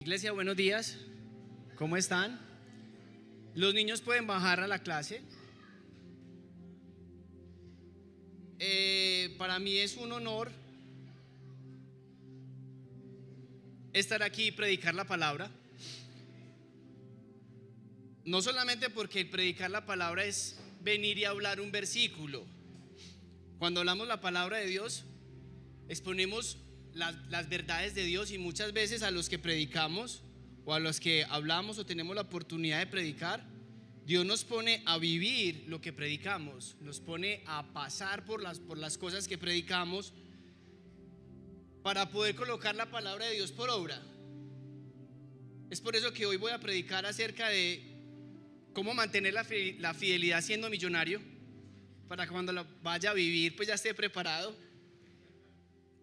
Iglesia, buenos días. ¿Cómo están? Los niños pueden bajar a la clase. Para mí es un honor estar aquí y predicar la palabra. No solamente porque predicar la palabra es venir y hablar un versículo. Cuando hablamos la palabra de Dios, exponemos las verdades de Dios, y muchas veces a los que predicamos o a los que hablamos o tenemos la oportunidad de predicar, Dios nos pone a vivir lo que predicamos, nos pone a pasar por las cosas que predicamos para poder colocar la palabra de Dios por obra. Es por eso que hoy voy a predicar acerca de cómo mantener la fidelidad siendo millonario, para que cuando la vaya a vivir pues ya esté preparado.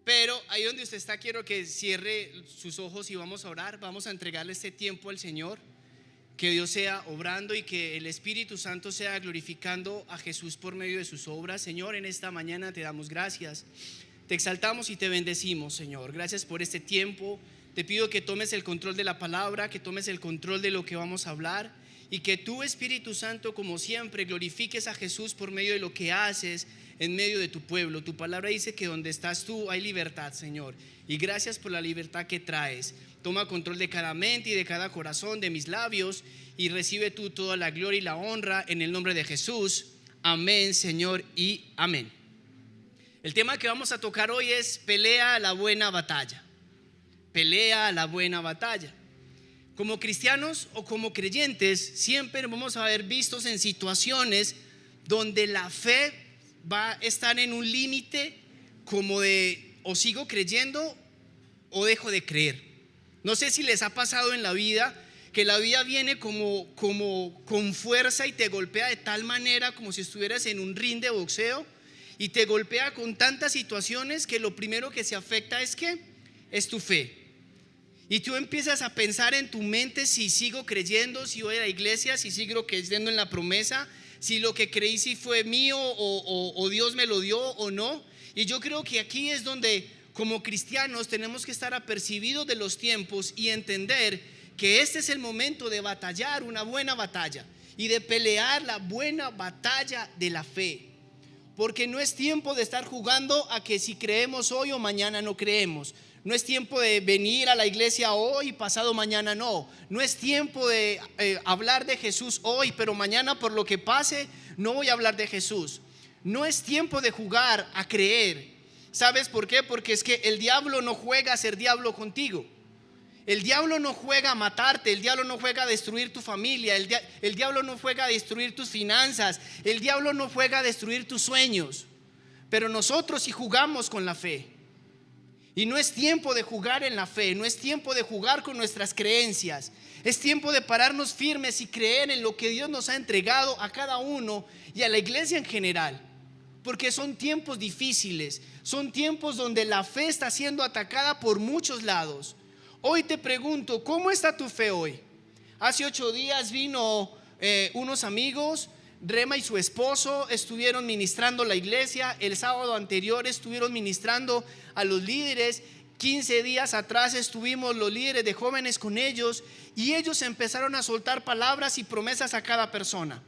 Pero ahí donde usted está, quiero que cierre sus ojos y vamos a orar. Vamos a entregarle este tiempo al Señor. Que Dios sea obrando y que el Espíritu Santo sea glorificando a Jesús por medio de sus obras. Señor, en esta mañana te damos gracias, te exaltamos y te bendecimos, Señor. Gracias por este tiempo. Te pido que tomes el control de la palabra, que tomes el control de lo que vamos a hablar, y que tú, Espíritu Santo, como siempre, glorifiques a Jesús por medio de lo que haces en medio de tu pueblo. Tu palabra dice que donde estás tú hay libertad, Señor, y gracias por la libertad que traes. Toma control de cada mente y de cada corazón, de mis labios, y recibe tú toda la gloria y la honra en el nombre de Jesús. Amén, Señor, y amén. El tema que vamos a tocar hoy es pelea la buena batalla. Pelea la buena batalla. Como cristianos o como creyentes, siempre vamos a ver vistos en situaciones donde la fe va a estar en un límite, como de o sigo creyendo o dejo de creer. No sé si les ha pasado en la vida que la vida viene como con fuerza y te golpea de tal manera como si estuvieras en un ring de boxeo, y te golpea con tantas situaciones que lo primero que se afecta es tu fe. Y tú empiezas a pensar en tu mente: si sigo creyendo, si voy a la iglesia, si sigo creyendo en la promesa, si lo que creí si fue mío o Dios me lo dio o no. Y yo creo que aquí es donde como cristianos tenemos que estar apercibidos de los tiempos y entender que este es el momento de batallar una buena batalla y de pelear la buena batalla de la fe. Porque no es tiempo de estar jugando a que si creemos hoy o mañana no creemos. No es tiempo de venir a la iglesia hoy y pasado mañana no. No es tiempo de hablar de Jesús hoy, pero mañana por lo que pase no voy a hablar de Jesús. No es tiempo de jugar a creer. ¿Sabes por qué? Porque es que el diablo no juega a ser diablo contigo. El diablo no juega a matarte, el diablo no juega a destruir tu familia, el diablo no juega a destruir tus finanzas, el diablo no juega a destruir tus sueños. Pero nosotros sí jugamos con la fe. Y no es tiempo de jugar en la fe, no es tiempo de jugar con nuestras creencias. Es tiempo de pararnos firmes y creer en lo que Dios nos ha entregado a cada uno y a la iglesia en general. Porque son tiempos difíciles, son tiempos donde la fe está siendo atacada por muchos lados. Hoy te pregunto, ¿cómo está tu fe hoy? Hace 8 días vino unos amigos, Rema y su esposo estuvieron ministrando la iglesia. El sábado anterior estuvieron ministrando a los líderes. 15 días atrás estuvimos los líderes de jóvenes con ellos, y ellos empezaron a soltar palabras y promesas a cada persona.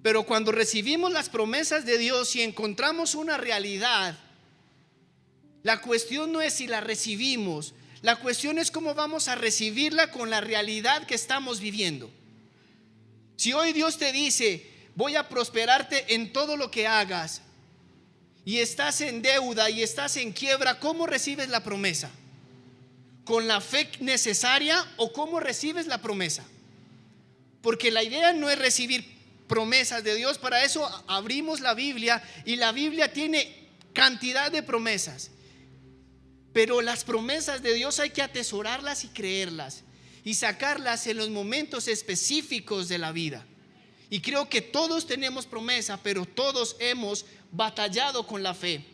Pero cuando recibimos las promesas de Dios y encontramos una realidad, la cuestión no es si la recibimos, la cuestión es cómo vamos a recibirla con la realidad que estamos viviendo. Si hoy Dios te dice: voy a prosperarte en todo lo que hagas, y estás en deuda y estás en quiebra, ¿cómo recibes la promesa? ¿Con la fe necesaria o cómo recibes la promesa? Porque la idea no es recibir promesas de Dios. Para eso abrimos la Biblia, y la Biblia tiene cantidad de promesas. Pero las promesas de Dios hay que atesorarlas y creerlas y sacarlas en los momentos específicos de la vida. Y creo que todos tenemos promesa, pero todos hemos batallado con la fe.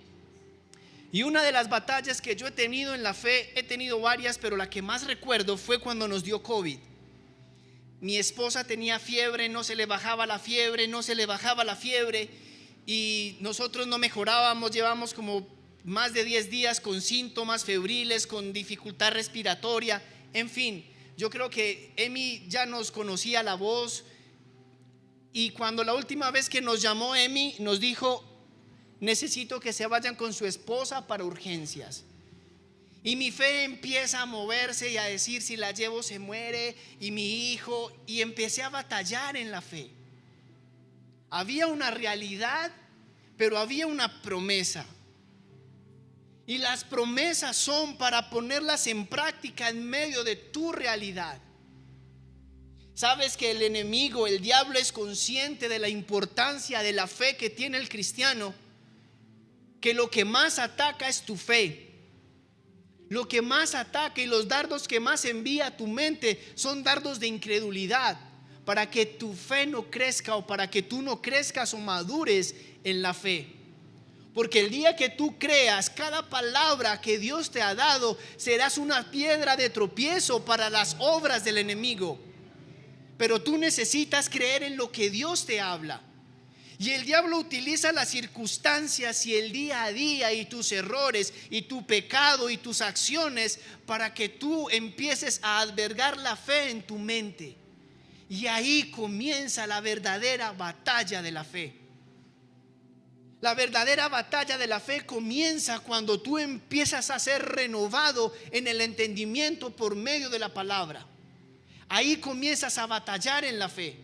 Y una de las batallas que yo he tenido en la fe, he tenido varias, pero la que más recuerdo fue cuando nos dio COVID. Mi esposa tenía fiebre, no se le bajaba la fiebre, y nosotros no mejorábamos. Llevamos como más de 10 días con síntomas febriles, con dificultad respiratoria, En fin, yo creo que Emi ya nos conocía la voz, y cuando la última vez que nos llamó Emi nos dijo: necesito que se vayan con su esposa para urgencias. Y mi fe empieza a moverse y a decir: si la llevo se muere, y mi hijo, y empecé a batallar en la fe. Había una realidad, pero había una promesa. Y las promesas son para ponerlas en práctica en medio de tu realidad. Sabes que el enemigo, el diablo, es consciente de la importancia de la fe que tiene el cristiano, que lo que más ataca es tu fe. Lo que más ataca y los dardos que más envía a tu mente son dardos de incredulidad, para que tu fe no crezca, o para que tú no crezcas o madures en la fe. Porque el día que tú creas cada palabra que Dios te ha dado, serás una piedra de tropiezo para las obras del enemigo. Pero tú necesitas creer en lo que Dios te habla. Y el diablo utiliza las circunstancias y el día a día y tus errores y tu pecado y tus acciones para que tú empieces a albergar la fe en tu mente. Y ahí comienza la verdadera batalla de la fe. La verdadera batalla de la fe comienza cuando tú empiezas a ser renovado en el entendimiento por medio de la palabra. Ahí comienzas a batallar en la fe.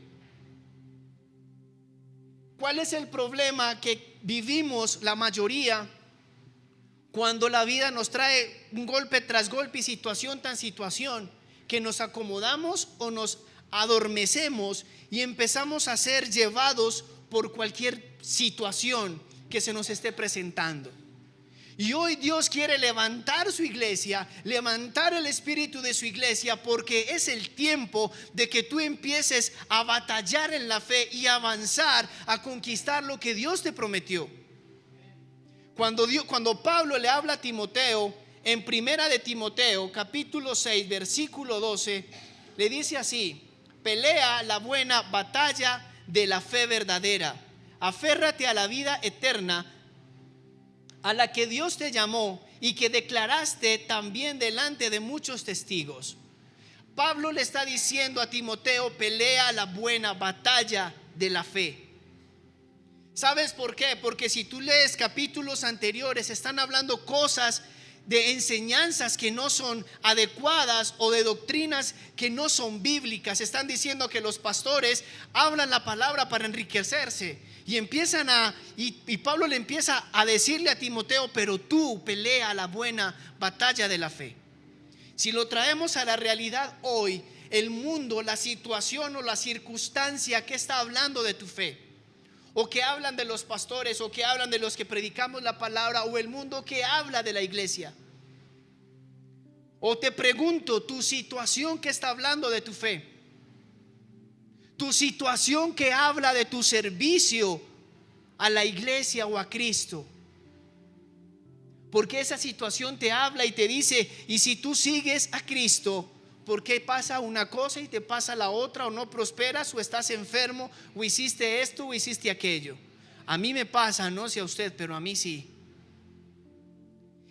¿Cuál es el problema que vivimos la mayoría cuando la vida nos trae un golpe tras golpe y situación tras situación, que nos acomodamos o nos adormecemos y empezamos a ser llevados por cualquier situación que se nos esté presentando? Y hoy Dios quiere levantar su iglesia, levantar el espíritu de su iglesia, porque es el tiempo de que tú empieces a batallar en la fe y avanzar a conquistar lo que Dios te prometió. Cuando Pablo le habla a Timoteo, en primera de Timoteo, capítulo 6, versículo 12, le dice así: pelea la buena batalla de la fe verdadera, aférrate a la vida eterna, a la que Dios te llamó y que declaraste también delante de muchos testigos. Pablo le está diciendo a Timoteo: pelea la buena batalla de la fe. ¿Sabes por qué? Porque si tú lees capítulos anteriores, están hablando cosas de enseñanzas que no son adecuadas o de doctrinas que no son bíblicas. Están diciendo que los pastores hablan la palabra para enriquecerse. Y Pablo le empieza a decirle a Timoteo: pero tú pelea la buena batalla de la fe. Si lo traemos a la realidad hoy, el mundo, la situación o la circunstancia que está hablando de tu fe, o que hablan de los pastores, o que hablan de los que predicamos la palabra, o el mundo que habla de la iglesia. O te pregunto, tu situación que está hablando de tu fe, tu situación que habla de tu servicio a la iglesia o a Cristo. Porque esa situación te habla y te dice: y si tú sigues a Cristo, ¿por qué pasa una cosa y te pasa la otra? O no prosperas, o estás enfermo, o hiciste esto, o hiciste aquello. A mí me pasa, no sé a usted, pero a mí sí.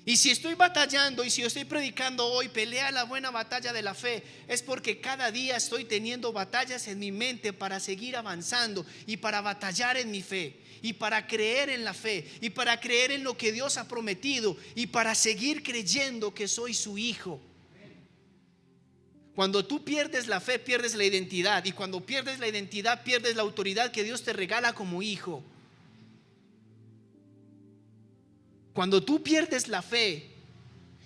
Y si estoy batallando, y si yo estoy predicando hoy, pelea la buena batalla de la fe, es porque cada día estoy teniendo batallas en mi mente para seguir avanzando y para batallar en mi fe, y para creer en la fe, y para creer en lo que Dios ha prometido, y para seguir creyendo que soy su hijo. Cuando tú pierdes la fe, pierdes la identidad, y cuando pierdes la identidad, pierdes la autoridad que Dios te regala como hijo. Cuando tú pierdes la fe,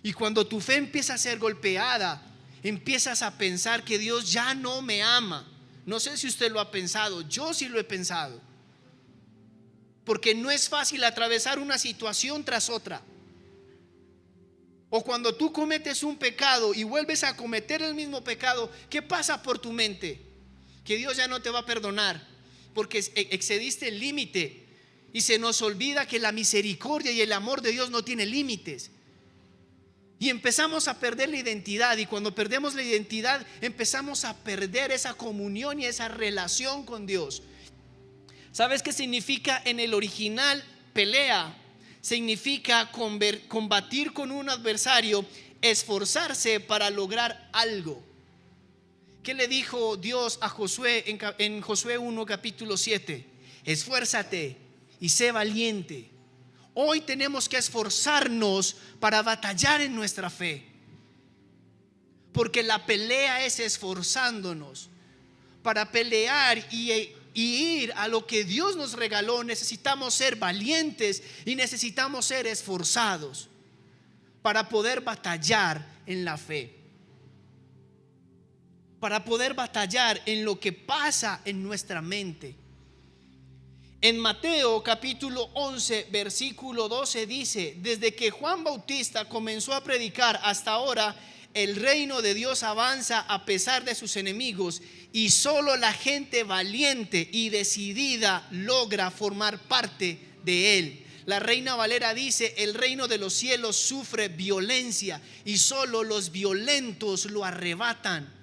y cuando tu fe empieza a ser golpeada, empiezas a pensar que Dios ya no me ama. No sé si usted lo ha pensado, yo sí lo he pensado. Porque no es fácil atravesar una situación tras otra. O cuando tú cometes un pecado y vuelves a cometer el mismo pecado, ¿qué pasa por tu mente? Que Dios ya no te va a perdonar porque excediste el límite. Y se nos olvida que la misericordia y el amor de Dios no tiene límites. Y empezamos a perder la identidad. Y cuando perdemos la identidad, empezamos a perder esa comunión y esa relación con Dios. ¿Sabes qué significa en el original pelea? Significa combatir con un adversario esforzarse para lograr algo. ¿Qué le dijo Dios a Josué en Josué 1 capítulo 7? Esfuérzate y sé valiente. Hoy tenemos que esforzarnos para batallar en nuestra fe, porque la pelea es esforzándonos. Para pelear y ir a lo que Dios nos regaló, necesitamos ser valientes y necesitamos ser esforzados para poder batallar en la fe, para poder batallar en lo que pasa en nuestra mente. En Mateo capítulo 11 versículo 12 dice: desde que Juan Bautista comenzó a predicar hasta ahora, el reino de Dios avanza a pesar de sus enemigos, y solo la gente valiente y decidida logra formar parte de él. La Reina Valera dice: el reino de los cielos sufre violencia y solo los violentos lo arrebatan.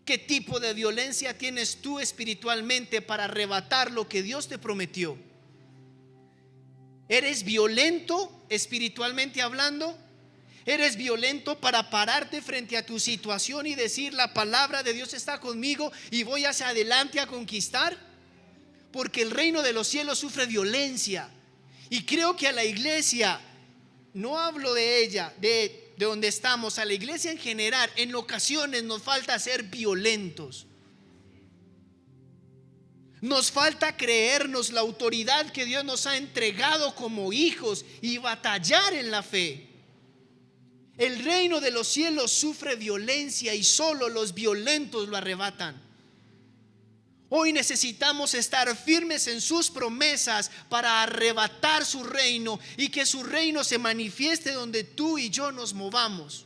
¿Qué tipo de violencia tienes tú espiritualmente para arrebatar lo que Dios te prometió? ¿Eres violento espiritualmente hablando? ¿Eres violento para pararte frente a tu situación y decir: la palabra de Dios está conmigo y voy hacia adelante a conquistar? Porque el reino de los cielos sufre violencia. Y creo que a la iglesia, no hablo de ella, de donde estamos, a la iglesia en general, en ocasiones nos falta ser violentos. Nos falta creernos la autoridad que Dios nos ha entregado como hijos y batallar en la fe. El reino de los cielos sufre violencia y solo los violentos lo arrebatan. Hoy necesitamos estar firmes en sus promesas para arrebatar su reino y que su reino se manifieste donde tú y yo nos movamos.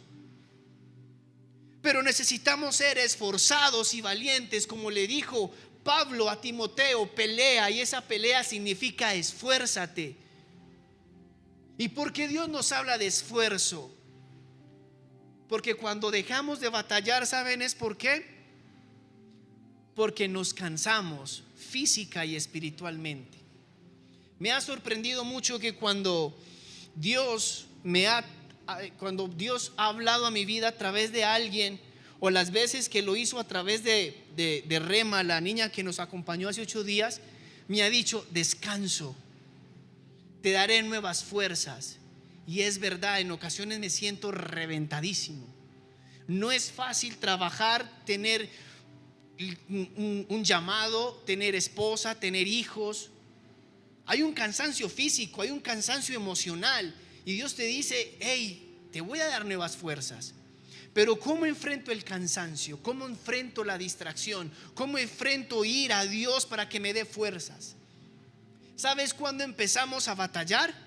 Pero necesitamos ser esforzados y valientes, como le dijo Pablo a Timoteo: pelea, y esa pelea significa esfuérzate. ¿Y por qué Dios nos habla de esfuerzo? Porque cuando dejamos de batallar, ¿saben es por qué? Porque nos cansamos física y espiritualmente. Me ha sorprendido mucho que cuando Dios ha hablado a mi vida a través de alguien, o las veces que lo hizo a través de Rema, la niña que nos acompañó hace 8 días, me ha dicho: descanso, te daré nuevas fuerzas. Y es verdad, en ocasiones me siento reventadísimo. No es fácil trabajar, tener un llamado, tener esposa, tener hijos. Hay un cansancio físico, hay un cansancio emocional, y Dios te dice: hey, te voy a dar nuevas fuerzas. Pero ¿cómo enfrento el cansancio? ¿Cómo enfrento la distracción? ¿Cómo enfrento ir a Dios para que me dé fuerzas? ¿Sabes cuándo empezamos a batallar?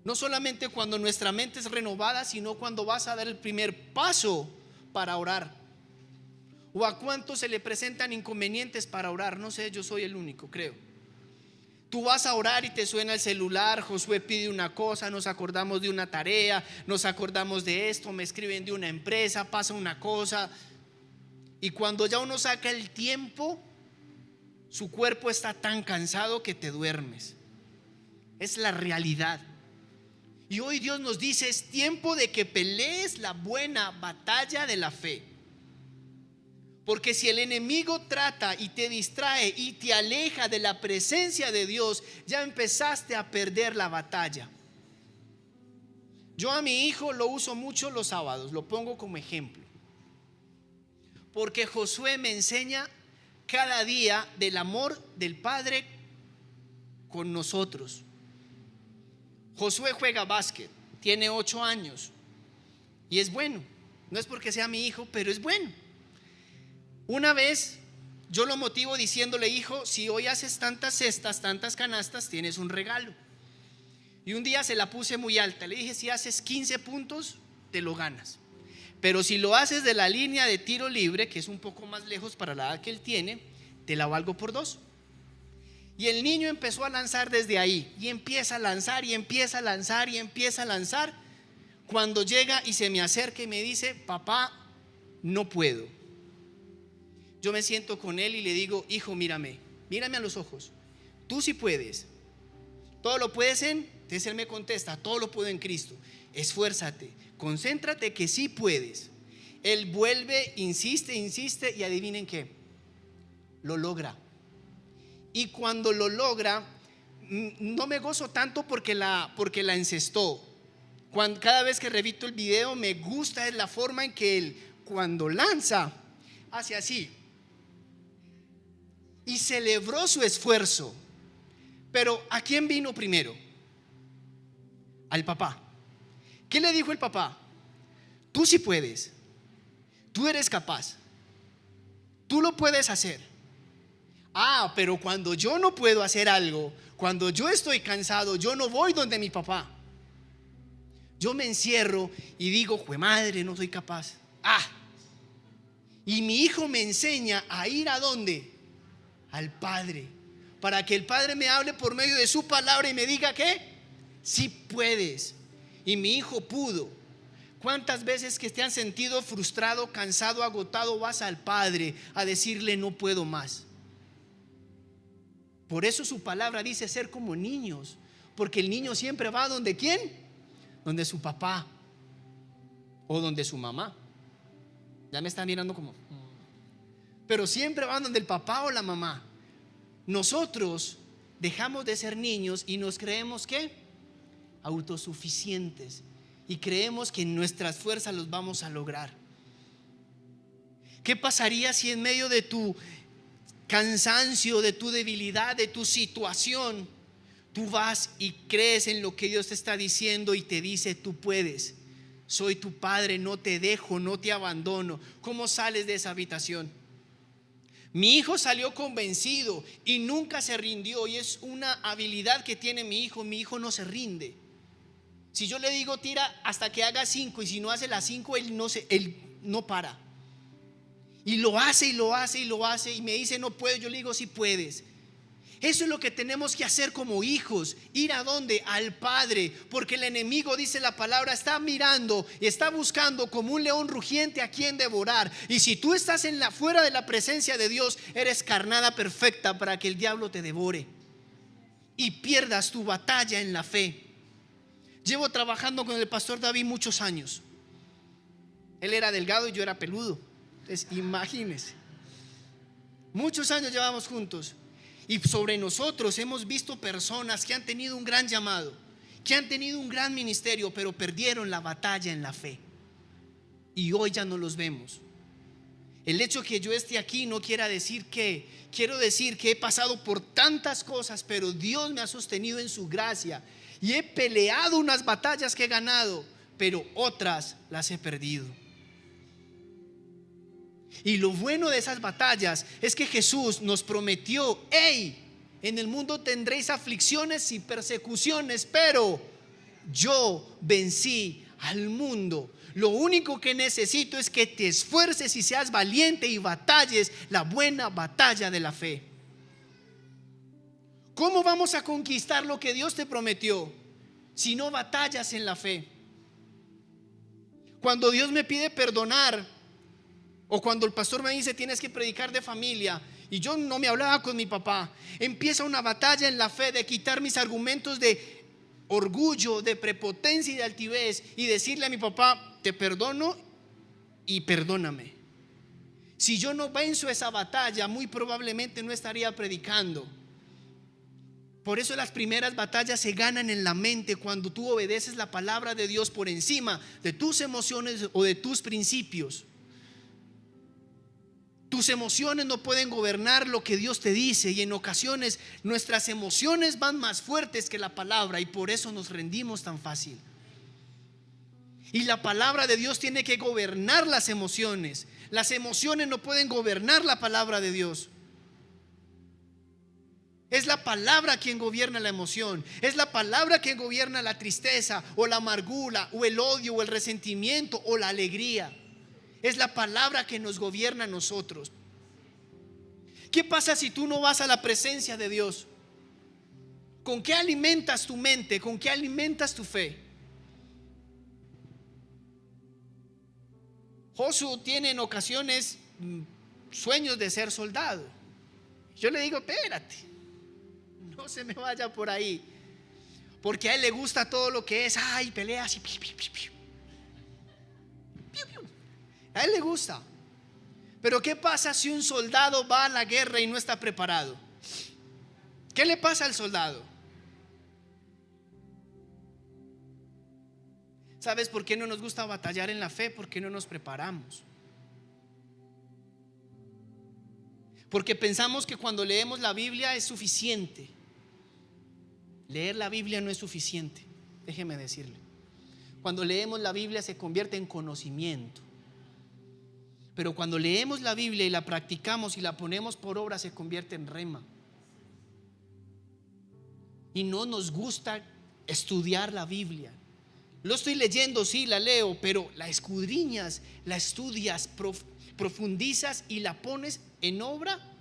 No solamente cuando nuestra mente es renovada, sino cuando vas a dar el primer paso para orar. ¿O a cuántos se le presentan inconvenientes para orar? No sé, yo soy el único, creo. Tú vas a orar y te suena el celular: Josué pide una cosa, nos acordamos de una tarea, nos acordamos de esto, me escriben de una empresa, pasa una cosa. Y cuando ya uno saca el tiempo, su cuerpo está tan cansado que te duermes. Es la realidad. Y hoy Dios nos dice: es tiempo de que pelees la buena batalla de la fe. Porque si el enemigo trata y te distrae y te aleja de la presencia de Dios, ya empezaste a perder la batalla. Yo a mi hijo lo uso mucho los sábados, lo pongo como ejemplo, porque Josué me enseña cada día del amor del Padre con nosotros. Josué juega básquet, tiene 8 años y es bueno. No es porque sea mi hijo, pero es bueno. Una vez yo lo motivo diciéndole: hijo, si hoy haces tantas cestas, tantas canastas, tienes un regalo. Y un día se la puse muy alta. Le dije: si haces 15 puntos, te lo ganas. Pero si lo haces de la línea de tiro libre, que es un poco más lejos para la edad que él tiene, te la valgo por 2. Y el niño empezó a lanzar desde ahí, y empieza a lanzar, y empieza a lanzar, y empieza a lanzar. Cuando llega y se me acerca y me dice: papá, no puedo. Yo me siento con él y le digo: hijo, mírame a los ojos. Tú sí puedes. Todo lo puedes en Entonces él me contesta: todo lo puedo en Cristo. Esfuérzate, concéntrate que sí puedes. Él vuelve, insiste y adivinen qué, lo logra. Y cuando lo logra, no me gozo tanto porque la encestó. Cada vez que repito el video, me gusta es la forma en que él, cuando lanza, hace así y celebró su esfuerzo. Pero ¿a quién vino primero? Al papá. ¿Qué le dijo el papá? Tú sí puedes, tú eres capaz, tú lo puedes hacer. Pero cuando yo no puedo hacer algo, cuando yo estoy cansado, yo no voy donde mi papá. Yo me encierro y digo: jue madre, no soy capaz. Y mi hijo me enseña a ir ¿a dónde? Al Padre, para que el Padre me hable por medio de su palabra y me diga que sí puedes. Y mi hijo pudo. ¿Cuántas veces que te han sentido frustrado, cansado, agotado, vas al Padre a decirle: no puedo más? Por eso su palabra dice ser como niños, porque el niño siempre va donde ¿quién? Donde su papá o donde su mamá. Ya me están mirando como, pero siempre van donde el papá o la mamá. Nosotros dejamos de ser niños y nos creemos ¿qué? Autosuficientes, y creemos que en nuestras fuerzas los vamos a lograr. ¿Qué pasaría si en medio de tu cansancio, de tu debilidad, de tu situación, tú vas y crees en lo que Dios te está diciendo y te dice: tú puedes, soy tu Padre, no te dejo, no te abandono? ¿Cómo sales de esa habitación? Mi hijo salió convencido y nunca se rindió, y es una habilidad que tiene mi hijo. Mi hijo no se rinde. Si yo le digo tira hasta que haga 5, y si no hace las 5, él no para. Y lo hace y lo hace y lo hace, y me dice: no puedo. Yo le digo: sí puedes. Eso es lo que tenemos que hacer como hijos. Ir ¿a dónde? Al Padre. Porque el enemigo, dice la palabra, está mirando y está buscando como un león rugiente a quien devorar. Y si tú estás fuera de la presencia de Dios, eres carnada perfecta para que el diablo te devore y pierdas tu batalla en la fe. Llevo trabajando con el pastor David muchos años. Él era delgado y yo era peludo. Entonces, imagínense, muchos años llevamos juntos. Y sobre nosotros hemos visto personas que han tenido un gran llamado, que han tenido un gran ministerio, pero perdieron la batalla en la fe. Y hoy ya no los vemos. El hecho que yo esté aquí no quiere decir que, quiero decir que he pasado por tantas cosas, pero Dios me ha sostenido en su gracia. Y he peleado unas batallas que he ganado, pero otras las he perdido. Y lo bueno de esas batallas es que Jesús nos prometió: en el mundo tendréis aflicciones y persecuciones, pero yo vencí al mundo. Lo único que necesito es que te esfuerces y seas valiente y batalles la buena batalla de la fe. ¿Cómo vamos a conquistar lo que Dios te prometió si no batallas en la fe? Cuando Dios me pide perdonar, o cuando el pastor me dice: tienes que predicar de familia, y yo no me hablaba con mi papá, empieza una batalla en la fe de quitar mis argumentos de orgullo, de prepotencia y de altivez, y decirle a mi papá: te perdono y perdóname. Si yo no venzo esa batalla, muy probablemente no estaría predicando. Por eso las primeras batallas se ganan en la mente, cuando tú obedeces la palabra de Dios por encima de tus emociones o de tus principios. Tus emociones no pueden gobernar lo que Dios te dice, y en ocasiones nuestras emociones van más fuertes que la palabra, y por eso nos rendimos tan fácil. Y la palabra de Dios tiene que gobernar las emociones. Las emociones no pueden gobernar la palabra de Dios. Es la palabra quien gobierna la emoción. Es la palabra quien gobierna la tristeza o la amargura o el odio o el resentimiento o la alegría. Es la palabra que nos gobierna a nosotros. ¿Qué pasa si tú no vas a la presencia de Dios? ¿Con qué alimentas tu mente? ¿Con qué alimentas tu fe? Josué tiene en ocasiones sueños de ser soldado. Yo le digo: espérate, no se me vaya por ahí. Porque a él le gusta todo lo que es, ay, peleas y piu, piu, piu, piu. Piu, piu. A él le gusta. Pero ¿qué pasa si un soldado va a la guerra y no está preparado? ¿Qué le pasa al soldado? ¿Sabes por qué no nos gusta batallar en la fe? Porque no nos preparamos. Porque pensamos que cuando leemos la Biblia es suficiente. Leer la Biblia no es suficiente, déjeme decirle. Cuando leemos la Biblia se convierte en conocimiento. Pero cuando leemos la Biblia y la practicamos y la ponemos por obra, se convierte en rema. Y no nos gusta estudiar la Biblia. Lo estoy leyendo, sí, la leo, pero la escudriñas, la estudias, profundizas y la pones en obra.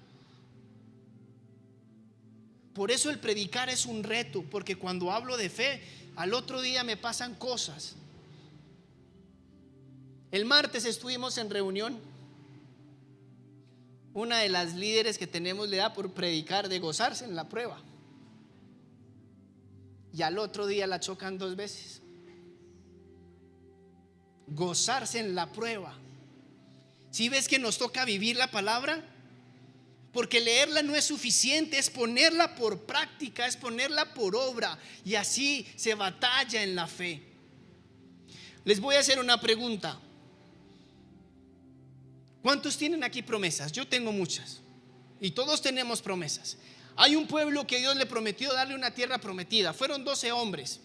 Por eso el predicar es un reto, porque cuando hablo de fe, al otro día me pasan cosas. El martes estuvimos en reunión. Una de las líderes que tenemos le da por predicar de gozarse en la prueba. Y al otro día la chocan 2 veces. Gozarse en la prueba. ¿Sí ves que nos toca vivir la palabra? Porque leerla no es suficiente, es ponerla por práctica, es ponerla por obra. Y así se batalla en la fe. Les voy a hacer una pregunta. ¿Cuántos tienen aquí promesas? Yo tengo muchas. Y todos tenemos promesas. Hay un pueblo que Dios le prometió darle una tierra prometida. Fueron 12 hombres.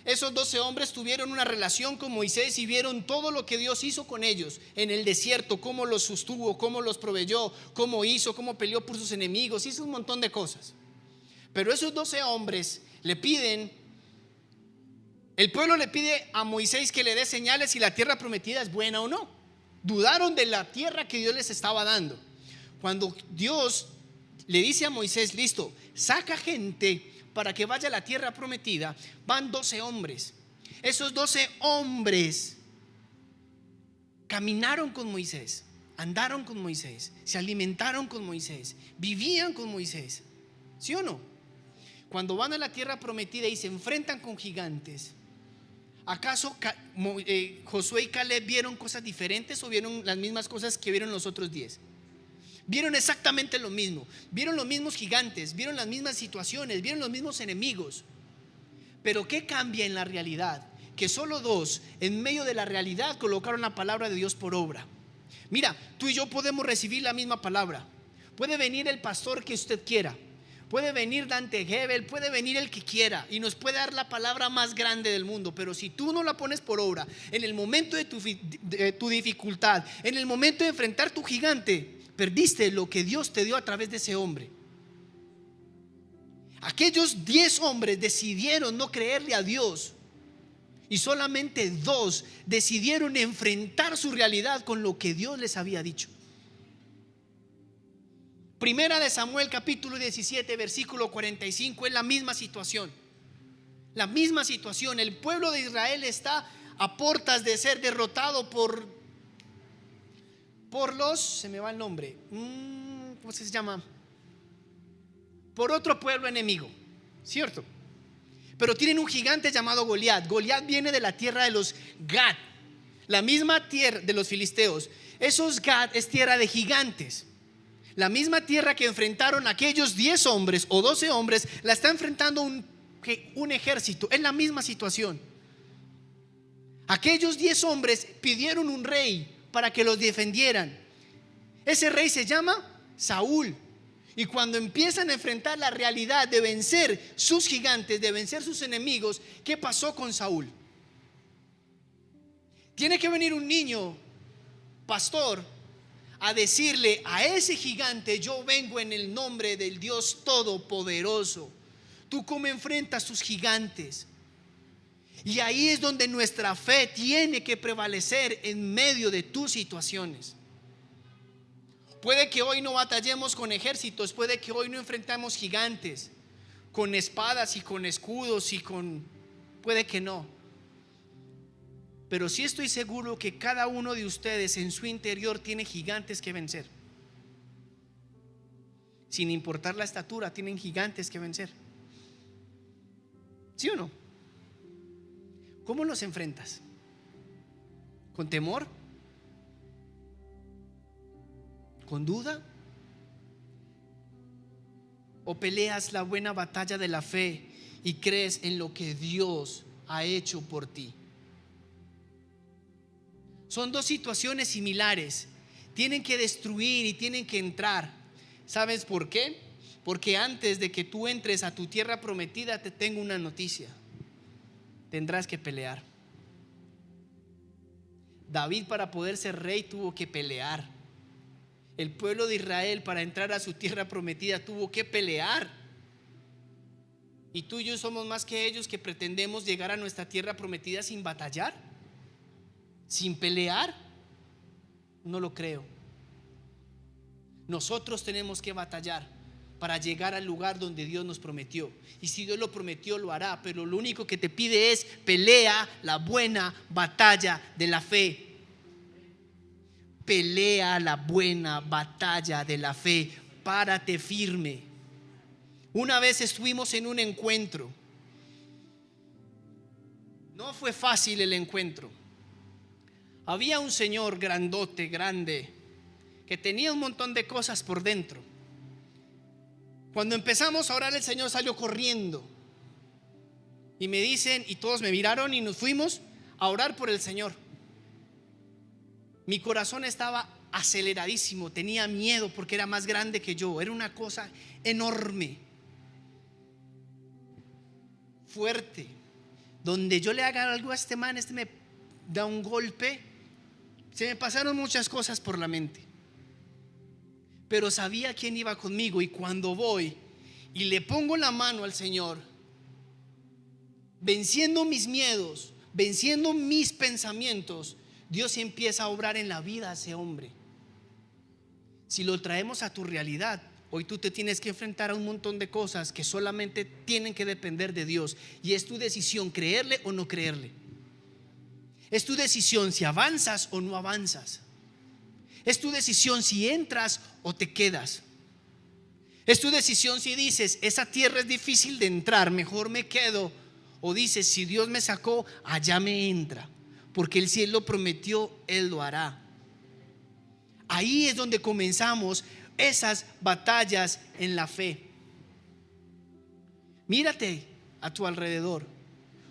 Esos 12 hombres tuvieron una relación con Moisés y vieron todo lo que Dios hizo con ellos en el desierto, cómo los sostuvo, cómo los proveyó, cómo hizo, cómo peleó por sus enemigos, hizo un montón de cosas. Pero esos 12 hombres le piden, el pueblo le pide a Moisés que le dé señales si la tierra prometida es buena o no. Dudaron de la tierra que Dios les estaba dando. Cuando Dios le dice a Moisés, listo, saca gente para que vaya a la tierra prometida, van 12 hombres. Esos 12 hombres caminaron con Moisés, andaron con Moisés, se alimentaron con Moisés, vivían con Moisés. ¿Sí o no? Cuando van a la tierra prometida y se enfrentan con gigantes, ¿acaso Josué y Caleb vieron cosas diferentes o vieron las mismas cosas que vieron los otros 10? Vieron exactamente lo mismo. Vieron los mismos gigantes, vieron las mismas situaciones, vieron los mismos enemigos. Pero ¿qué cambia en la realidad? Que solo 2 en medio de la realidad colocaron la palabra de Dios por obra. Mira, tú y yo podemos recibir la misma palabra. Puede venir el pastor que usted quiera, puede venir Dante Gebel, puede venir el que quiera y nos puede dar la palabra más grande del mundo. Pero si tú no la pones por obra en el momento de tu dificultad, en el momento de enfrentar tu gigante, perdiste lo que Dios te dio a través de ese hombre. Aquellos 10 hombres decidieron no creerle a Dios y solamente 2 decidieron enfrentar su realidad con lo que Dios les había dicho. Primera de Samuel capítulo 17 versículo 45 es la misma situación. La misma situación. El pueblo de Israel está a puertas de ser derrotado por los, se me va el nombre, ¿cómo se llama? Por otro pueblo enemigo, ¿cierto? Pero tienen un gigante llamado Goliat. Goliat viene de la tierra de los Gad, la misma tierra de los filisteos. Esos Gad es tierra de gigantes. La misma tierra que enfrentaron aquellos 10 hombres o 12 hombres, la está enfrentando un ejército. Es la misma situación. Aquellos 10 hombres pidieron un rey para que los defendieran. Ese rey se llama Saúl. Y cuando empiezan a enfrentar la realidad de vencer sus gigantes, de vencer sus enemigos, ¿qué pasó con Saúl? Tiene que venir un niño pastor a decirle a ese gigante: yo vengo en el nombre del Dios Todopoderoso. ¿Tú cómo enfrentas tus gigantes? Y ahí es donde nuestra fe tiene que prevalecer en medio de tus situaciones. Puede que hoy no batallemos con ejércitos, puede que hoy no enfrentamos gigantes con espadas y con escudos puede que no. Pero sí estoy seguro que cada uno de ustedes en su interior tiene gigantes que vencer. Sin importar la estatura, tienen gigantes que vencer. ¿Sí o no? ¿Cómo los enfrentas? ¿Con temor? ¿Con duda? ¿O peleas la buena batalla de la fe y crees en lo que Dios ha hecho por ti? Son dos situaciones similares. Tienen que destruir y tienen que entrar. ¿Sabes por qué? Porque antes de que tú entres a tu tierra prometida, te tengo una noticia: tendrás que pelear. David, para poder ser rey, tuvo que pelear. El pueblo de Israel, para entrar a su tierra prometida, tuvo que pelear. Y tú y yo somos más que ellos, que pretendemos llegar a nuestra tierra prometida sin batallar, sin pelear. No lo creo. Nosotros tenemos que batallar para llegar al lugar donde Dios nos prometió. Y si Dios lo prometió, lo hará. Pero lo único que te pide es: pelea la buena batalla de la fe. Pelea la buena batalla de la fe. Párate firme. Una vez estuvimos en un encuentro. No fue fácil el encuentro. Había un señor grandote, grande, que tenía un montón de cosas por dentro. Cuando empezamos a orar, el Señor salió corriendo y me dicen, y todos me miraron, y nos fuimos a orar por el Señor. Mi corazón estaba aceleradísimo, tenía miedo porque era más grande que yo. Era una cosa enorme, fuerte. Donde yo le haga algo a este man, este me da un golpe. Se me pasaron muchas cosas por la mente, pero sabía quién iba conmigo. Y cuando voy y le pongo la mano al Señor, venciendo mis miedos, venciendo mis pensamientos, Dios empieza a obrar en la vida de ese hombre. Si lo traemos a tu realidad, hoy tú te tienes que enfrentar a un montón de cosas que solamente tienen que depender de Dios. Y es tu decisión creerle o no creerle. Es tu decisión si avanzas o no avanzas. Es tu decisión si entras o te quedas. Es tu decisión si dices: esa tierra es difícil de entrar, mejor me quedo. O dices: si Dios me sacó, allá me entra, porque el cielo prometió, Él lo hará. Ahí es donde comenzamos esas batallas en la fe. Mírate a tu alrededor.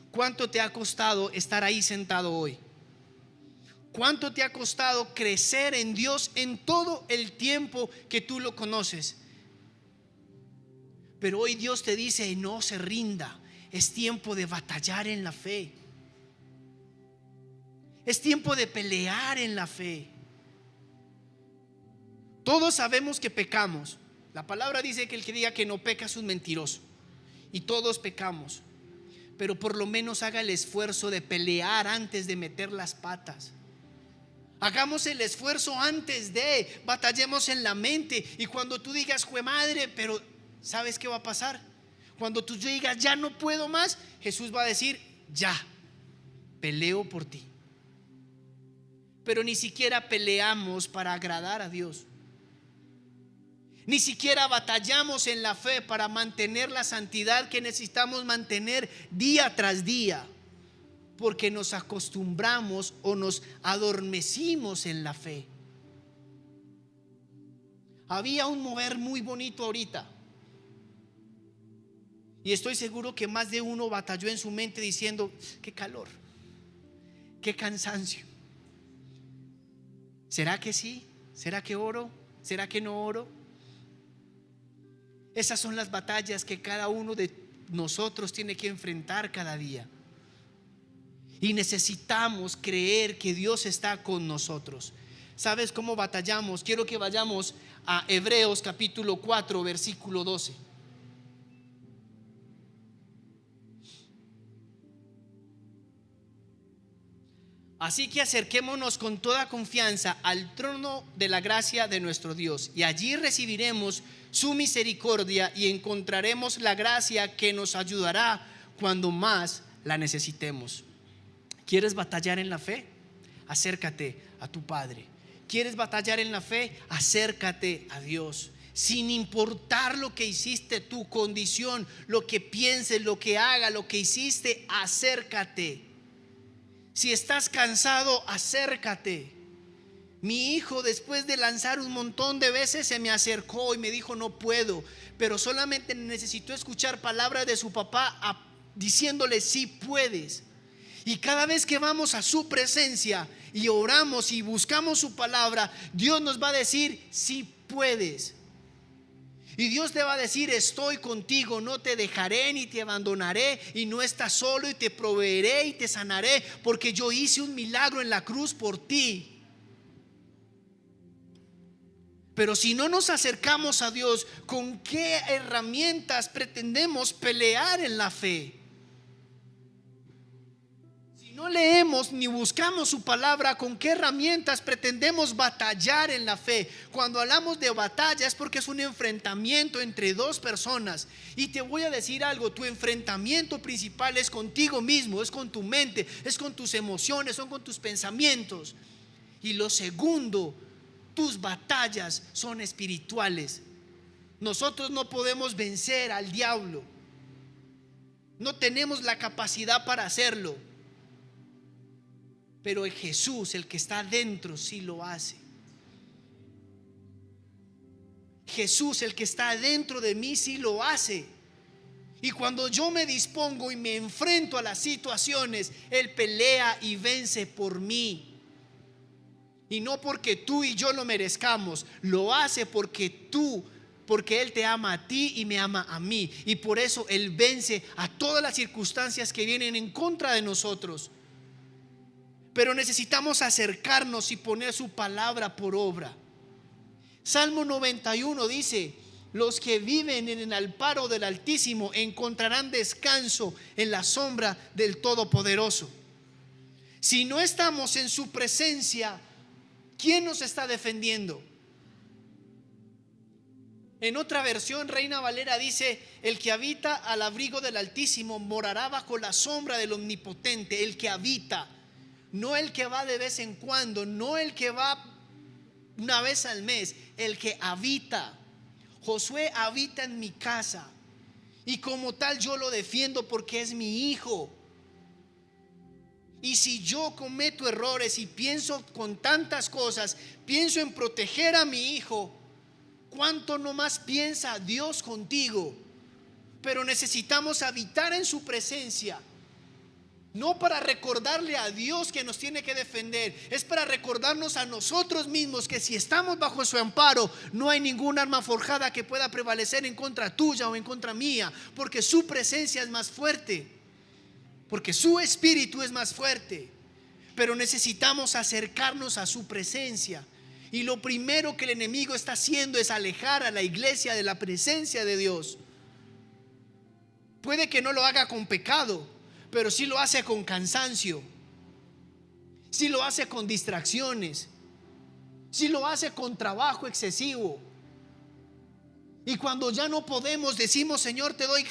¿Cuánto te ha costado estar ahí sentado hoy? ¿Cuánto te ha costado crecer en Dios en todo el tiempo que tú lo conoces? Pero hoy Dios te dice: no se rinda. Es tiempo de batallar en la fe. Es tiempo de pelear en la fe. Todos sabemos que pecamos. La palabra dice que el que diga que no peca es un mentiroso. Y todos pecamos. Pero por lo menos haga el esfuerzo de pelear antes de meter las patas. Hagamos el esfuerzo antes de, batallemos en la mente. Y cuando tú digas: jue madre, pero ¿sabes qué va a pasar? Cuando tú digas: ya no puedo más, Jesús va a decir: ya, peleo por ti. Pero ni siquiera peleamos para agradar a Dios. Ni siquiera batallamos en la fe para mantener la santidad que necesitamos mantener día tras día, porque nos acostumbramos o nos adormecimos en la fe. Había un mover muy bonito ahorita, y estoy seguro que más de uno batalló en su mente diciendo: qué calor, qué cansancio. ¿Será que sí? ¿Será que oro? ¿Será que no oro? Esas son las batallas que cada uno de nosotros tiene que enfrentar cada día. Y necesitamos creer que Dios está con nosotros. ¿Sabes cómo batallamos? Quiero que vayamos a Hebreos capítulo 4, versículo 12. Así que acerquémonos con toda confianza al trono de la gracia de nuestro Dios, y allí recibiremos su misericordia y encontraremos la gracia que nos ayudará cuando más la necesitemos. ¿Quieres batallar en la fe? Acércate a tu Padre. ¿Quieres batallar en la fe? Acércate a Dios. sin importar lo que hiciste, tu condición, lo que pienses, lo que hagas, lo que hiciste, acércate. Si estás cansado, acércate. Mi hijo, después de lanzar un montón de veces, se me acercó y me dijo: no puedo, pero solamente necesitó escuchar palabras de su papá diciéndole: sí puedes. Y cada vez que vamos a su presencia y oramos y buscamos su palabra, Dios nos va a decir: sí puedes. Y Dios te va a decir: estoy contigo, no te dejaré ni te abandonaré, y no estás solo, y te proveeré y te sanaré, porque yo hice un milagro en la cruz por ti. Pero si no nos acercamos a Dios, ¿con qué herramientas pretendemos pelear en la fe? Si no leemos ni buscamos su palabra, ¿con qué herramientas pretendemos batallar en la fe? Cuando hablamos de batalla es porque es un enfrentamiento entre dos personas. Y te voy a decir algo: tu enfrentamiento principal es contigo mismo, es con tu mente, es con tus emociones, son con tus pensamientos. Y lo segundo, tus batallas son espirituales. Nosotros no podemos vencer al diablo, no tenemos la capacidad para hacerlo, pero Jesús, el que está dentro, sí lo hace. Jesús, el que está dentro de mí, sí lo hace. Y cuando yo me dispongo y me enfrento a las situaciones, Él pelea y vence por mí. Y no porque tú y yo lo merezcamos, lo hace porque Él te ama a ti y me ama a mí. Y por eso Él vence a todas las circunstancias que vienen en contra de nosotros. Pero necesitamos acercarnos y poner su palabra por obra. Salmo 91 dice: los que viven en el amparo del Altísimo encontrarán descanso en la sombra del Todopoderoso. Si no estamos en su presencia, ¿quién nos está defendiendo? En otra versión, Reina Valera dice: el que habita al abrigo del Altísimo morará bajo la sombra del Omnipotente. El que habita, no el que va de vez en cuando, no el que va una vez al mes, el que habita. Josué habita en mi casa, y como tal yo lo defiendo porque es mi hijo. Y si yo cometo errores y pienso con tantas cosas, pienso en proteger a mi hijo, ¿cuánto no más piensa Dios contigo? Pero necesitamos habitar en su presencia, no para recordarle a Dios que nos tiene que defender, es para recordarnos a nosotros mismos que si estamos bajo su amparo, no hay ningún arma forjada que pueda prevalecer en contra tuya o en contra mía, porque su presencia es más fuerte, porque su espíritu es más fuerte. Pero necesitamos acercarnos a su presencia. Y lo primero que el enemigo está haciendo es alejar a la iglesia de la presencia de Dios. Puede que no lo haga con pecado, pero sí lo hace con cansancio, sí lo hace con distracciones, sí lo hace con trabajo excesivo. Y cuando ya no podemos, decimos: Señor, te doy.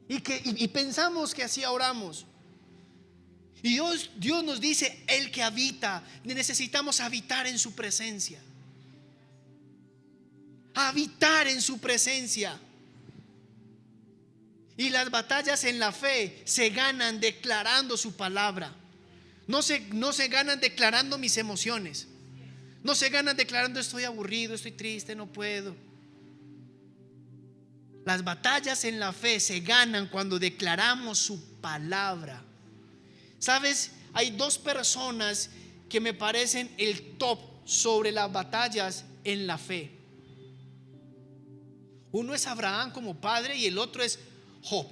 Y pensamos que así oramos. Y Dios nos dice: el que habita, necesitamos habitar en su presencia. Habitar en su presencia. Y las batallas en la fe se ganan declarando su palabra. No se ganan declarando mis emociones. No se ganan declarando: estoy aburrido, estoy triste, no puedo. Las batallas en la fe se ganan cuando declaramos su palabra. ¿Sabes? Hay dos personas que me parecen el top sobre las batallas en la fe. Uno es Abraham como padre y el otro es Job.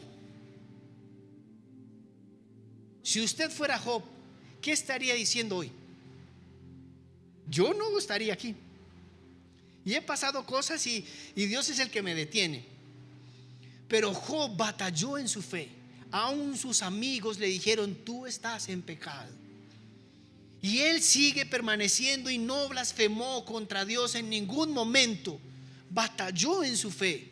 Si usted fuera Job, ¿qué estaría diciendo hoy? Yo no estaría aquí. Y he pasado cosas y Dios es el que me detiene. Pero Job batalló en su fe. Aún sus amigos le dijeron: tú estás en pecado. Y él sigue permaneciendo y no blasfemó contra Dios en ningún momento. Batalló en su fe.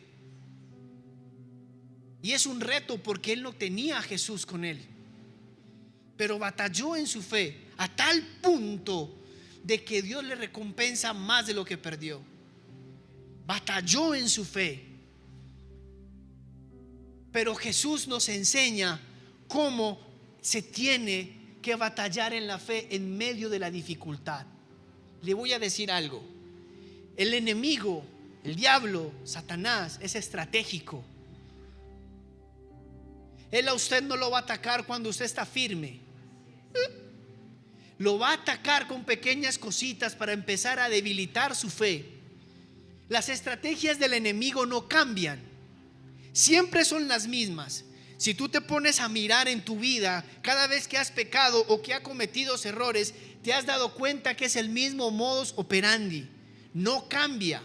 Y es un reto porque él no tenía a Jesús con él. Pero batalló en su fe a tal punto de que Dios le recompensa más de lo que perdió. Batalló en su fe. Pero Jesús nos enseña cómo se tiene que batallar en la fe en medio de la dificultad. Le voy a decir algo. El enemigo, el diablo, Satanás, es estratégico. Él a usted no lo va a atacar cuando usted está firme. Lo va a atacar con pequeñas cositas para empezar a debilitar su fe. Las estrategias del enemigo no cambian, siempre son las mismas. Si tú te pones a mirar en tu vida, cada vez que has pecado o que has cometido errores, te has dado cuenta que es el mismo modus operandi, no cambia.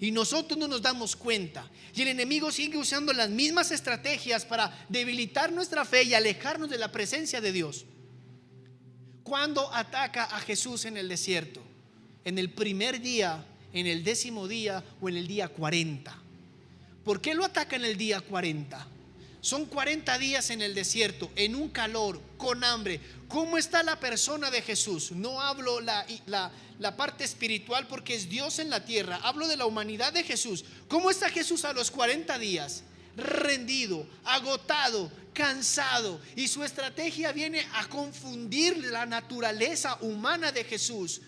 Y nosotros no nos damos cuenta. Y el enemigo sigue usando las mismas estrategias para debilitar nuestra fe y alejarnos de la presencia de Dios. ¿Cuándo ataca a Jesús en el desierto? ¿En el primer día, en el 10º día o en el día 40? ¿Por qué lo ataca en el día 40? Son 40 días en el desierto, en un calor, con hambre. ¿Cómo está la persona de Jesús? No hablo la parte espiritual porque es Dios en la tierra. Hablo de la humanidad de Jesús. ¿Cómo está Jesús a los 40 días? Rendido, agotado, cansado. Y su estrategia viene a confundir la naturaleza humana de Jesús,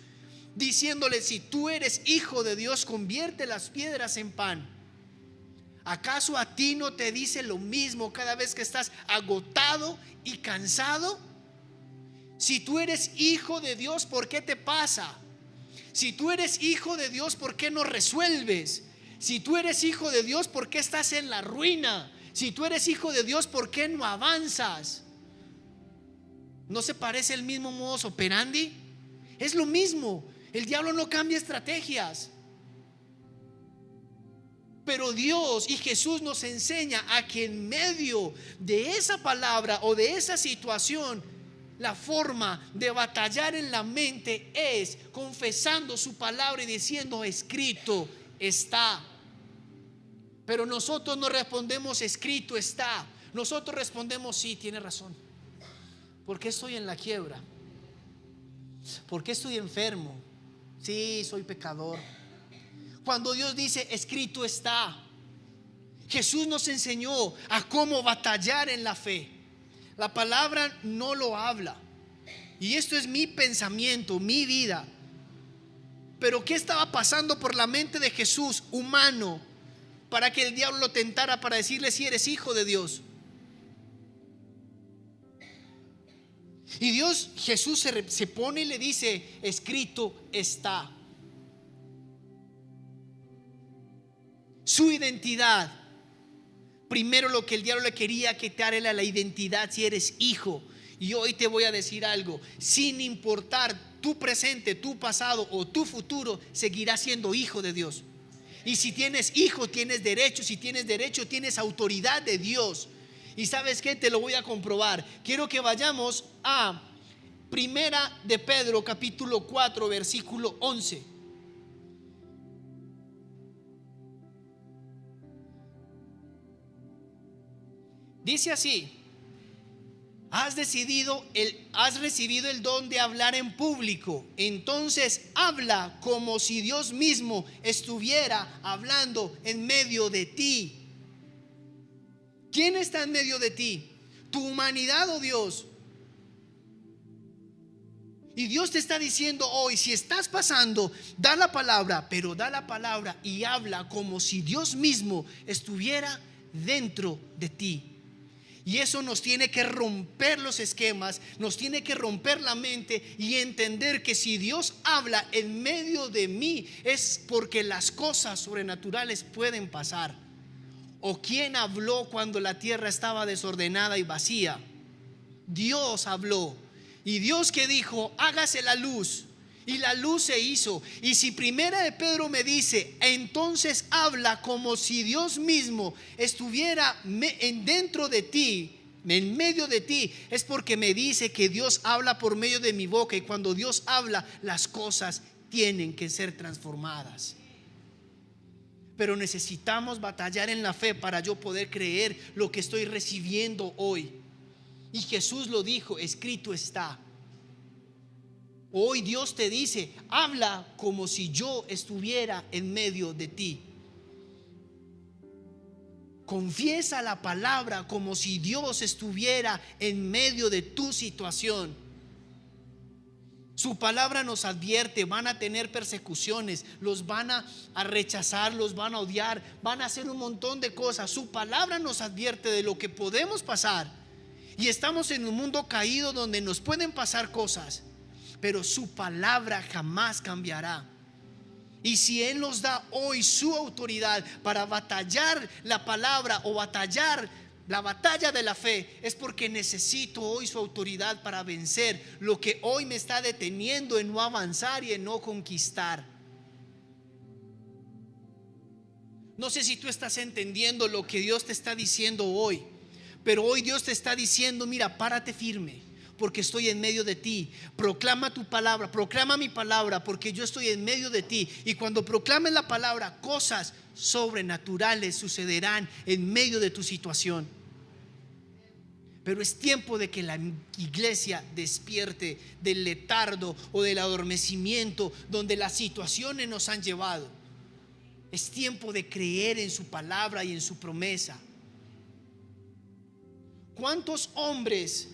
diciéndole: si tú eres hijo de Dios, convierte las piedras en pan. ¿Acaso a ti no te dice lo mismo cada vez que estás agotado y cansado? Si tú eres hijo de Dios, ¿por qué te pasa? Si tú eres hijo de Dios, ¿por qué no resuelves? Si tú eres hijo de Dios, ¿por qué estás en la ruina? Si tú eres hijo de Dios, ¿por qué no avanzas? ¿No se parece el mismo modus operandi? Es lo mismo. El diablo no cambia estrategias. Pero Dios y Jesús nos enseña a que en medio de esa palabra o de esa situación, la forma de batallar en la mente es confesando su palabra y diciendo: escrito está. Pero nosotros no respondemos escrito está. Nosotros respondemos: sí, tiene razón. ¿Por qué estoy en la quiebra? ¿Por qué estoy enfermo? Sí, soy pecador. Cuando Dios dice escrito está, Jesús nos enseñó a cómo batallar en la fe. La palabra no lo habla. Y esto es mi pensamiento, mi vida. Pero ¿qué estaba pasando por la mente de Jesús humano para que el diablo lo tentara para decirle: si eres hijo de Dios? Y Jesús se pone y le dice: escrito está. Su identidad. Primero lo que el diablo le quería quitar era la identidad, si eres hijo. Y hoy te voy a decir algo: sin importar tu presente, tu pasado o tu futuro, seguirás siendo hijo de Dios. Y si tienes hijo, tienes derecho. Si tienes derecho, tienes autoridad de Dios. Y ¿sabes qué? Te lo voy a comprobar. Quiero que vayamos a Primera de Pedro, capítulo 4, versículo 11. Dice así: has recibido el don de hablar en público. Entonces habla como si Dios mismo estuviera hablando en medio de ti. ¿Quién está en medio de ti? ¿Tu humanidad o Dios? Y Dios te está diciendo hoy: si estás pasando, da la palabra, pero da la palabra y habla como si Dios mismo estuviera dentro de ti. Y eso nos tiene que romper los esquemas, nos tiene que romper la mente y entender que si Dios habla en medio de mí, es porque las cosas sobrenaturales pueden pasar. ¿O quién habló cuando la tierra estaba desordenada y vacía? Dios habló. Y Dios que dijo: hágase la luz. Y la luz se hizo. Y si Primera de Pedro me dice: entonces habla como si Dios mismo estuviera dentro de ti, en medio de ti, es porque me dice que Dios habla por medio de mi boca. Y cuando Dios habla, las cosas tienen que ser transformadas. Pero necesitamos batallar en la fe para yo poder creer lo que estoy recibiendo hoy. Y Jesús lo dijo: escrito está. Hoy Dios te dice: habla como si yo estuviera en medio de ti. Confiesa la palabra como si Dios estuviera en medio de tu situación. Su palabra nos advierte: van a tener persecuciones, los van a rechazar, los van a odiar, van a hacer un montón de cosas. Su palabra nos advierte de lo que podemos pasar. Y estamos en un mundo caído donde nos pueden pasar cosas, pero su palabra jamás cambiará. Y si Él nos da hoy su autoridad para batallar la palabra o batallar la batalla de la fe, es porque necesito hoy su autoridad para vencer lo que hoy me está deteniendo en no avanzar y en no conquistar. No sé si tú estás entendiendo lo que Dios te está diciendo hoy, pero hoy Dios te está diciendo: mira, párate firme, porque estoy en medio de ti. Proclama tu palabra, proclama mi palabra, porque yo estoy en medio de ti. Y cuando proclames la palabra, cosas sobrenaturales sucederán en medio de tu situación. Pero es tiempo de que la iglesia despierte del letargo o del adormecimiento donde las situaciones nos han llevado. Es tiempo de creer en su palabra y en su promesa. ¿Cuántos hombres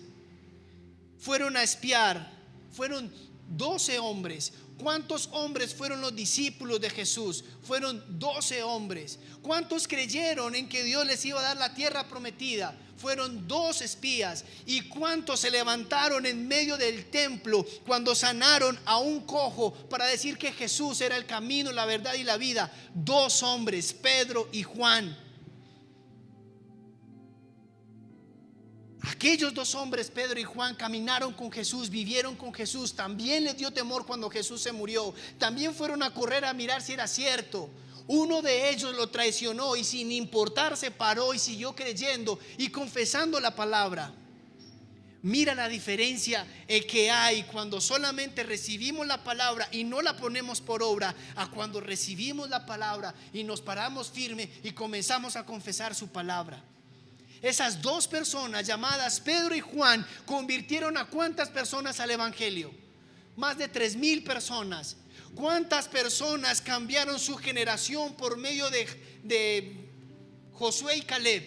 fueron a espiar? Fueron 12 hombres. ¿Cuántos hombres fueron los discípulos de Jesús? Fueron 12 hombres. ¿Cuántos creyeron en que Dios les iba a dar la tierra prometida? Fueron 2 espías. ¿Y cuántos se levantaron en medio del templo cuando sanaron a un cojo para decir que Jesús era el camino, la verdad y la vida? 2 hombres, Pedro y Juan. Aquellos 2 hombres, Pedro y Juan, caminaron con Jesús, vivieron con Jesús. También les dio temor cuando Jesús se murió. También fueron a correr a mirar si era cierto. Uno de ellos lo traicionó y sin importar se paró y siguió creyendo y confesando la palabra. Mira la diferencia que hay cuando solamente recibimos la palabra y no la ponemos por obra, a cuando recibimos la palabra y nos paramos firme y comenzamos a confesar su palabra. Esas 2 personas llamadas Pedro y Juan convirtieron a ¿cuántas personas al evangelio? Más de 3,000 personas. ¿Cuántas personas cambiaron su generación por medio de Josué y Caleb?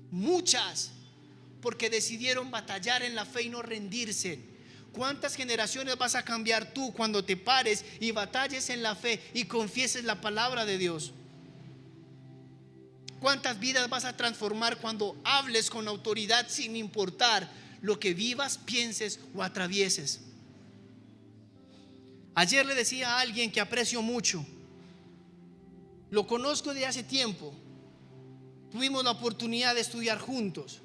Muchas, porque decidieron batallar en la fe y no rendirse. ¿Cuántas generaciones vas a cambiar tú cuando te pares y batalles en la fe y confieses la palabra de Dios? ¿Cuántas vidas vas a transformar cuando hables con autoridad sin importar lo que vivas, pienses o atravieses? Ayer le decía a alguien que aprecio mucho, lo conozco de hace tiempo, tuvimos la oportunidad de estudiar juntos.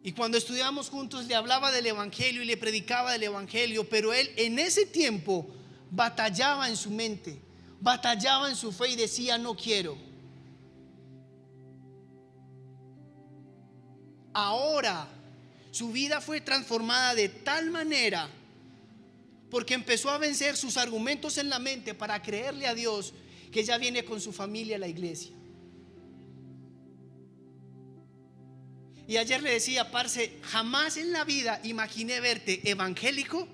Y cuando estudiamos juntos le hablaba del evangelio y le predicaba del evangelio, pero él en ese tiempo batallaba en su mente, batallaba en su fe y decía: no quiero. Ahora su vida fue transformada de tal manera, porque empezó a vencer sus argumentos en la mente para creerle a Dios, que ya viene con su familia a la iglesia. Y ayer le decía: parce, jamás en la vida imaginé verte evangélico,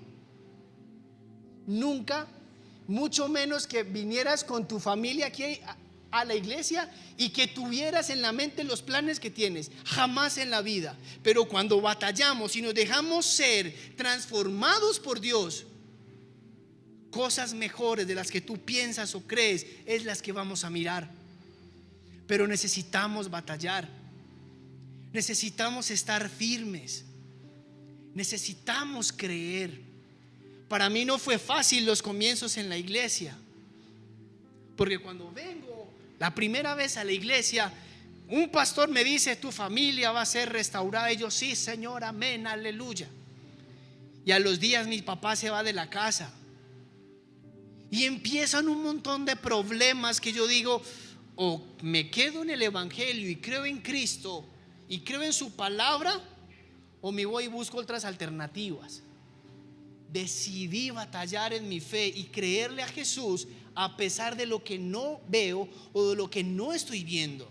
nunca, mucho menos que vinieras con tu familia aquí a la iglesia y que tuvieras en la mente los planes que tienes. Jamás en la vida. Pero cuando batallamos y nos dejamos ser transformados por Dios, cosas mejores de las que tú piensas o crees es las que vamos a mirar. Pero necesitamos batallar, necesitamos estar firmes, necesitamos creer. Para mí no fue fácil los comienzos en la iglesia, porque cuando vengo la primera vez a la iglesia, un pastor me dice: tu familia va a ser restaurada. Y yo: sí, Señor, amén, aleluya. Y a los días mi papá se va de la casa y empiezan un montón de problemas que yo digo: o me quedo en el evangelio y creo en Cristo y creo en su palabra, o me voy y busco otras alternativas. Decidí batallar en mi fe y creerle a Jesús a pesar de lo que no veo o de lo que no estoy viendo.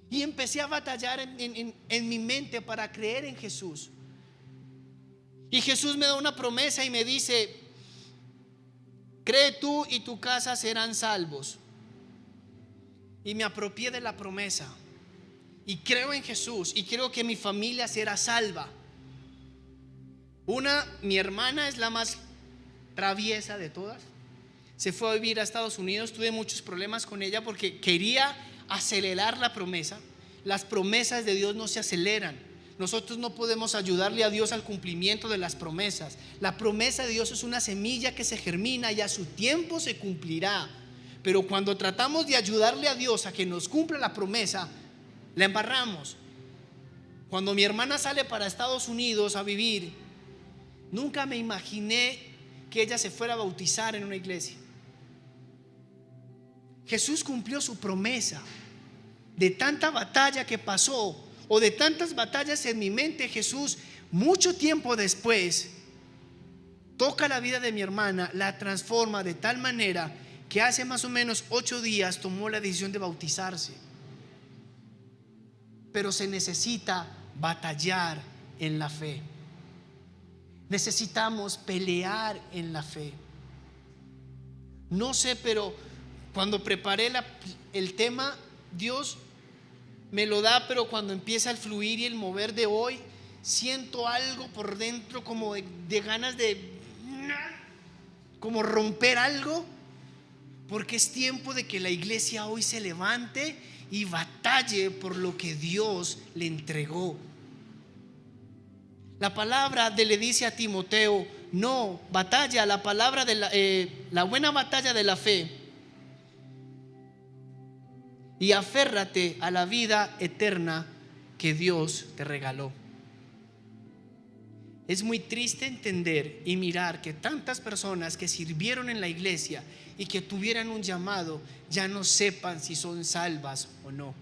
Y empecé a batallar en mi mente para creer en Jesús. Y Jesús me da una promesa y me dice: cree tú y tu casa serán salvos. Y me apropié de la promesa y creo en Jesús y creo que mi familia será salva. Mi hermana es la más traviesa de todas. Se fue a vivir a Estados Unidos. Tuve muchos problemas con ella porque quería acelerar la promesa. Las promesas de Dios no se aceleran. Nosotros no podemos ayudarle a Dios al cumplimiento de las promesas. La promesa de Dios es una semilla que se germina y a su tiempo se cumplirá. Pero cuando tratamos de ayudarle a Dios a que nos cumpla la promesa, la embarramos. Cuando mi hermana sale para Estados Unidos a vivir, nunca me imaginé que ella se fuera a bautizar en una iglesia. Jesús cumplió su promesa. De tanta batalla que pasó, o de tantas batallas en mi mente, Jesús, mucho tiempo después, toca la vida de mi hermana, la transforma de tal manera que hace más o menos 8 días tomó la decisión de bautizarse. Pero se necesita batallar en la fe. Necesitamos pelear en la fe. No sé, pero cuando preparé el tema, Dios me lo da, pero cuando empieza el fluir y el mover de hoy, siento algo por dentro como de ganas de como romper algo, porque es tiempo de que la iglesia hoy se levante y batalle por lo que Dios le entregó. La palabra le dice a Timoteo: no, batalla, la palabra de la buena batalla de la fe, y aférrate a la vida eterna que Dios te regaló. Es muy triste entender y mirar que tantas personas que sirvieron en la iglesia y que tuvieran un llamado ya no sepan si son salvas o no.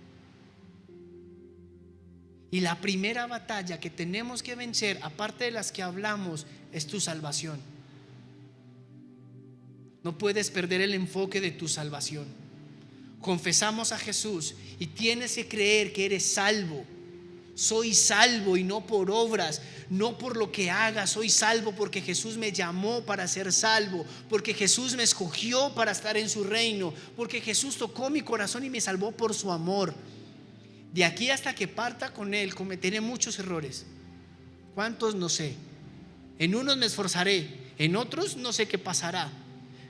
Y la primera batalla que tenemos que vencer, aparte de las que hablamos, es tu salvación. No puedes perder el enfoque de tu salvación. Confesamos a Jesús y tienes que creer que eres salvo. Soy salvo y no por obras, no por lo que haga. Soy salvo porque Jesús me llamó para ser salvo, porque Jesús me escogió para estar en su reino, porque Jesús tocó mi corazón y me salvó por su amor. De aquí hasta que parta con Él cometeré muchos errores. ¿Cuántos? No sé. En unos me esforzaré, en otros no sé qué pasará.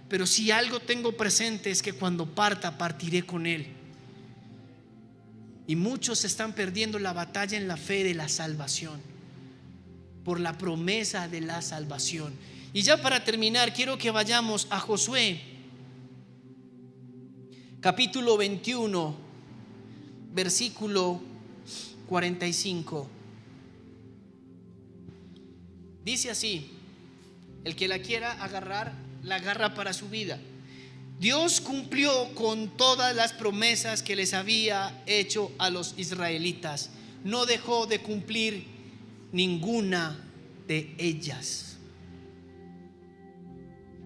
Pero si algo tengo presente es que cuando partiré con Él. Y muchos están perdiendo la batalla en la fe de la salvación, por la promesa de la salvación. Y ya para terminar, quiero que vayamos a Josué, capítulo 21, versículo 45. Dice así: el que la quiera agarrar, la agarra para su vida. Dios cumplió con todas las promesas que les había hecho a los israelitas. No dejó de cumplir ninguna de ellas.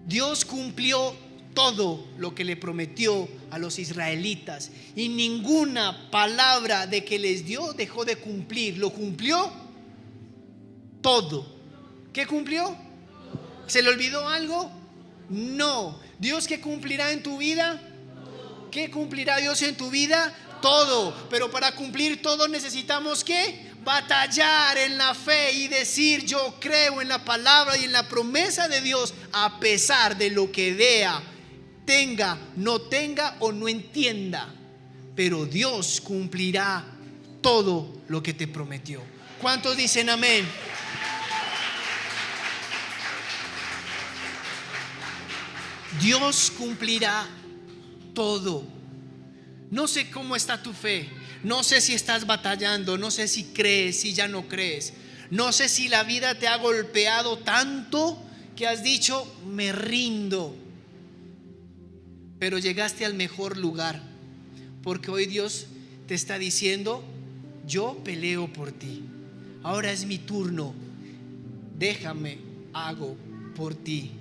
Dios cumplió todo lo que le prometió a los israelitas y ninguna palabra de que les dio dejó de cumplir. Lo cumplió todo. ¿Qué cumplió? ¿Se le olvidó algo? No. ¿Dios qué cumplirá en tu vida? ¿Qué cumplirá Dios en tu vida? Todo. Pero para cumplir todo necesitamos ¿qué? Batallar en la fe y decir: yo creo en la palabra y en la promesa de Dios, a pesar de lo que vea, tenga, no tenga o no entienda. Pero Dios cumplirá todo lo que te prometió. ¿Cuántos dicen amén? Dios cumplirá todo. No sé cómo está tu fe. No sé si estás batallando. No sé si crees, si ya no crees. No sé si la vida te ha golpeado tanto que has dicho: me rindo. Pero llegaste al mejor lugar, porque hoy Dios te está diciendo: yo peleo por ti. Ahora es mi turno. Déjame, hago por ti.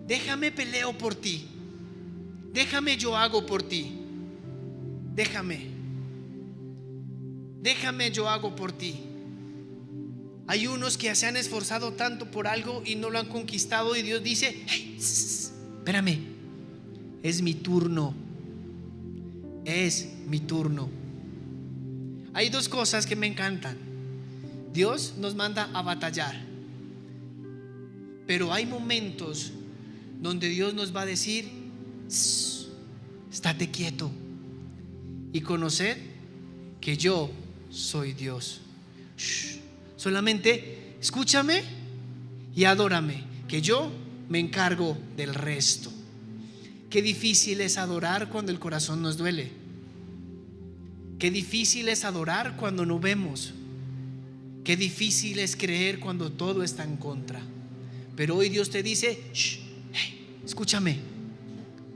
Déjame, peleo por ti. Déjame, yo hago por ti. Déjame, yo hago por ti. Hay unos que se han esforzado tanto por algo y no lo han conquistado, y Dios dice: hey, espérame, es mi turno. Es mi turno. Hay dos cosas que me encantan. Dios nos manda a batallar, pero hay momentos donde Dios nos va a decir: estate quieto y conoced que yo soy Dios. Solamente escúchame y adórame, que yo me encargo del resto. Qué difícil es adorar cuando el corazón nos duele. Qué difícil es adorar cuando no vemos. Qué difícil es creer cuando todo está en contra. Pero hoy Dios te dice: hey, escúchame,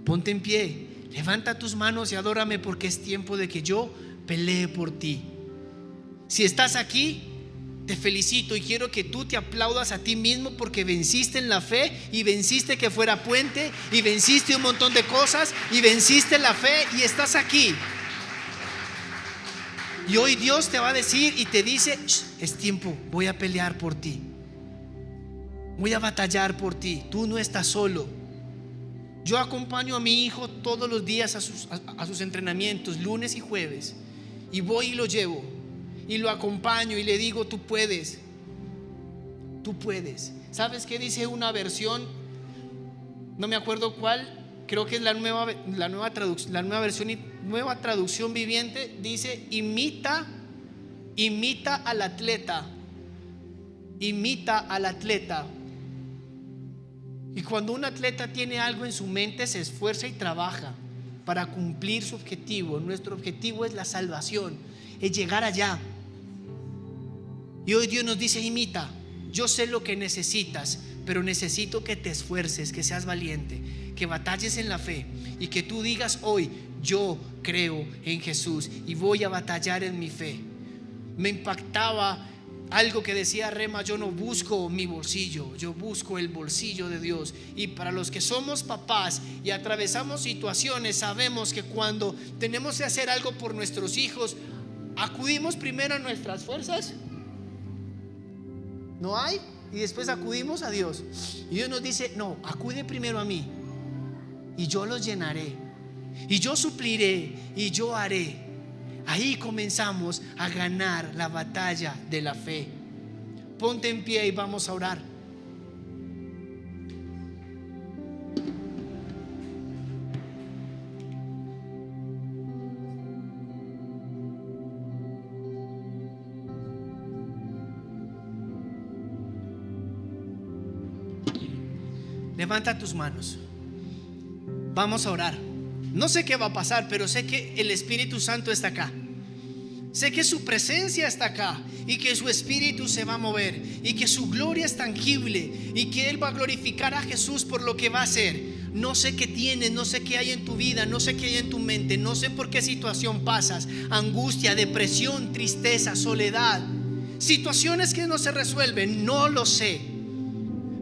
ponte en pie, levanta tus manos y adórame, porque es tiempo de que yo pelee por ti. Si estás aquí, te felicito y quiero que tú te aplaudas a ti mismo, porque venciste en la fe, y venciste que fuera puente, y venciste un montón de cosas, y venciste la fe y estás aquí. Y hoy Dios te va a decir y te dice: es tiempo, voy a pelear por ti, voy a batallar por ti, tú no estás solo. Yo acompaño a mi hijo todos los días a sus entrenamientos, lunes y jueves, y voy y lo llevo y lo acompaño y le digo: tú puedes, tú puedes. ¿Sabes qué dice una versión? No me acuerdo cuál, creo que es la nueva traducción viviente. Dice: imita al atleta, imita al atleta. Y cuando un atleta tiene algo en su mente, se esfuerza y trabaja para cumplir su objetivo. Nuestro objetivo es la salvación, es llegar allá. Y hoy Dios nos dice: imita. Yo sé lo que necesitas, pero necesito que te esfuerces, que seas valiente, que batalles en la fe, y que tú digas hoy: yo creo en Jesús y voy a batallar en mi fe. Me impactaba algo que decía Rema: yo no busco mi bolsillo, yo busco el bolsillo de Dios. Y para los que somos papás y atravesamos situaciones, sabemos que cuando tenemos que hacer algo por nuestros hijos, acudimos primero a nuestras fuerzas, no hay, y después acudimos a Dios. Y Dios nos dice: no, acude primero a mí y yo los llenaré, y yo supliré, y yo haré. Ahí comenzamos a ganar la batalla de la fe. Ponte en pie y vamos a orar. Levanta tus manos. Vamos a orar. No sé qué va a pasar, pero sé que el Espíritu Santo está acá. Sé que su presencia está acá, y que su Espíritu se va a mover, y que su gloria es tangible, y que Él va a glorificar a Jesús por lo que va a hacer. No sé qué tienes, no sé qué hay en tu vida, no sé qué hay en tu mente, no sé por qué situación pasas: angustia, depresión, tristeza, soledad, situaciones que no se resuelven, no lo sé.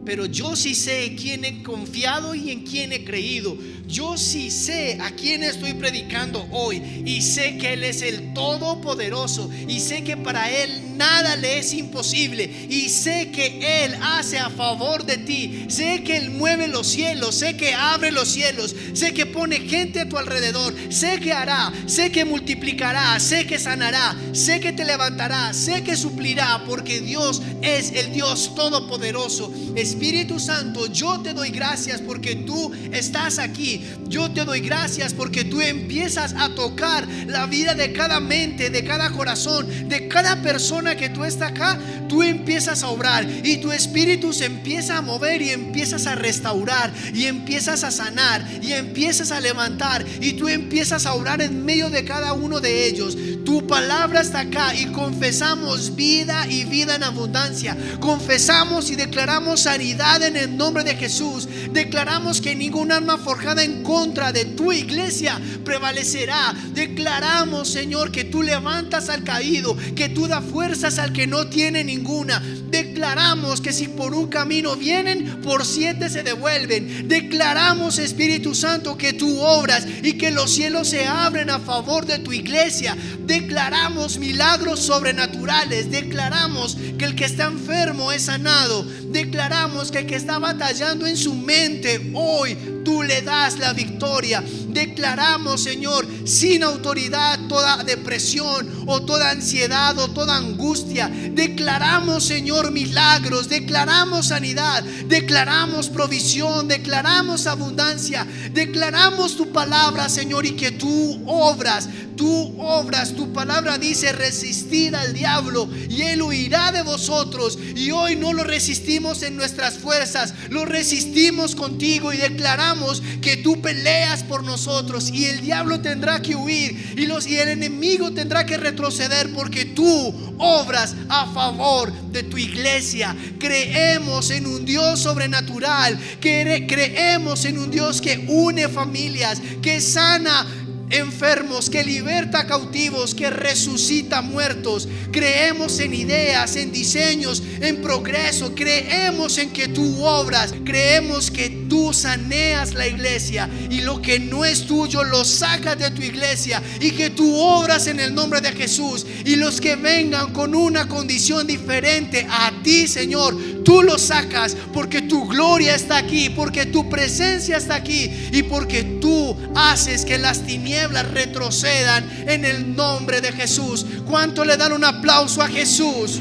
Pero yo sí sé en quién he confiado y en quién he creído. Yo sí sé a quién estoy predicando hoy, y sé que Él es el Todopoderoso, y sé que para Él nada le es imposible, y sé que Él hace a favor de ti. Sé que Él mueve los cielos, sé que abre los cielos, sé que pone gente a tu alrededor, sé que hará, sé que multiplicará, sé que sanará, sé que te levantará, sé que suplirá, porque Dios es el Dios Todopoderoso. Espíritu Santo, yo te doy gracias porque tú estás aquí. Yo te doy gracias porque tú empiezas a tocar la vida de cada mente, de cada corazón, de cada persona que tú estás acá. Tú empiezas a obrar, y tu espíritu se empieza a mover, y empiezas a restaurar, y empiezas a sanar, y empiezas a levantar, y tú empiezas a obrar en medio de cada uno de ellos. Tu palabra está acá, y confesamos vida y vida en abundancia. Confesamos y declaramos sanidad en el nombre de Jesús. Declaramos que ningún arma forjada en contra de tu iglesia prevalecerá. Declaramos, Señor, que tú levantas al caído, que tú das fuerzas al que no tiene ninguna. Declaramos Declaramos que si por un camino vienen, por 7 se devuelven. Declaramos, Espíritu Santo, que tú obras y que los cielos se abren a favor de tu iglesia. Declaramos milagros sobrenaturales. Declaramos que el que está enfermo es sanado. Declaramos que el que está batallando en su mente, hoy tú le das la victoria. Declaramos, Señor, sin autoridad toda depresión o toda ansiedad o toda angustia. Declaramos, Señor, milagros. Declaramos sanidad. Declaramos provisión. Declaramos abundancia. Declaramos tu palabra, Señor, y que tú obras. Tú obras. Tu palabra dice: resistid al diablo y él huirá de vosotros. Y hoy no lo resistimos en nuestras fuerzas, lo resistimos contigo y declaramos que tú peleas por nosotros, y el diablo tendrá que huir y el enemigo tendrá que retroceder, porque tú obras a favor de tu iglesia. Creemos en un Dios sobrenatural, creemos en un Dios que une familias, que sana enfermos, que liberta cautivos, que resucita muertos. Creemos en ideas, en diseños, en progreso. Creemos en que tú obras. Creemos que tú saneas la iglesia y lo que no es tuyo lo sacas de tu iglesia, y que tú obras en el nombre de Jesús. Y los que vengan con una condición diferente a ti, Señor, tú los sacas, porque tu gloria está aquí, porque tu presencia está aquí, y porque tú haces que las tinieblas retrocedan en el nombre de Jesús. ¿Cuánto le dan un aplauso a Jesús?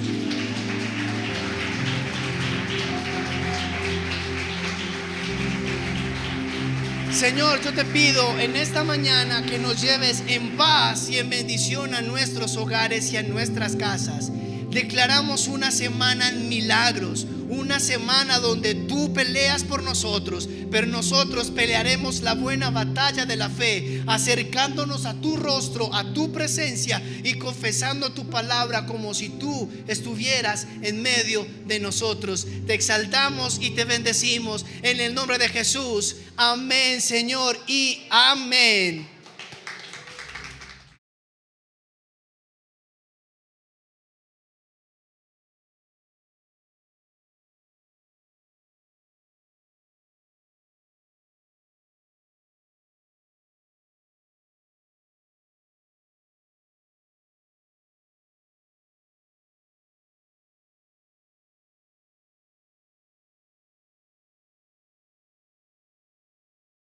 Señor, yo te pido en esta mañana que nos lleves en paz y en bendición a nuestros hogares y a nuestras casas. Declaramos una semana en milagros, una semana donde tú peleas por nosotros, pero nosotros pelearemos la buena batalla de la fe, acercándonos a tu rostro, a tu presencia, y confesando tu palabra como si tú estuvieras en medio de nosotros. Te exaltamos y te bendecimos en el nombre de Jesús. Amén, Señor, y amén.